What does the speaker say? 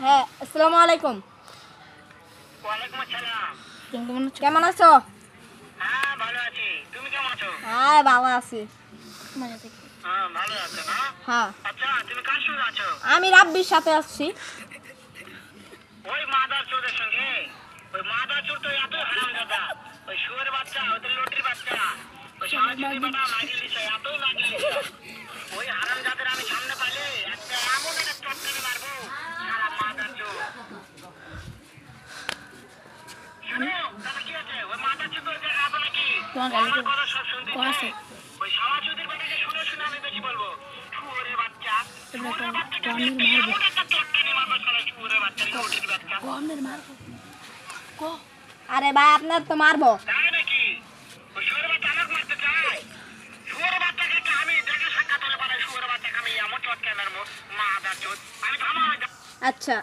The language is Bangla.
হ্যাঁ, আসসালামু আলাইকুম। ওয়ালাইকুম আসসালাম। কেমন আছো? হ্যাঁ ভালো আছি, তুমি কেমন আছো? হ্যাঁ, ভালো আছি। হ্যাঁ ভালো আছো না? হ্যাঁ, আচ্ছা তুমি কার সঙ্গে আছো? আমি রাব্বির সাথে আসছি। ওই মাদার চোরের সঙ্গে? ওই মাদার চোর তো এত হারামজাদা, ওই শুয়োর বাচ্চা, ওই তো লটির বাচ্চা, ওই সারাদিন বাটা লাগিয়ে দিছে, এত লাগিয়ে দিছে। ওই হারামজাদের আমি সামনে পাইলে একটা এমন একটা চটকানি মারবো, সারা মাদার চোর। শুনো, তাহলে কি আছে? ওই মাদার চোর তো দেখা যাবে নাকি? আমার কথা সব শুনতে চাই। ওই সারা চোদের বাটাকে শুনে শুনে আমি বেশি বলবো। শুয়োরের বাচ্চা, শুয়োরের বাচ্চাকে আমি এমন একটা চটকানি মারবো, সারা শুয়োরের বাচ্চা, লটির বাচ্চা। আরে ভাই, আপনার তো মারবো। তাই নাকি? ওই শুয়োরের বাচ্চা আমাকে মারতে চায়? শুয়োরের বাচ্চাকে একটা আমি দেখে সাক্ষাৎ হলে পারে, শুয়োরের বাচ্চাকে আমি এমন চটকানি মারবো, মাদার চোদ। আমি থামা হয়ে আচ্ছা।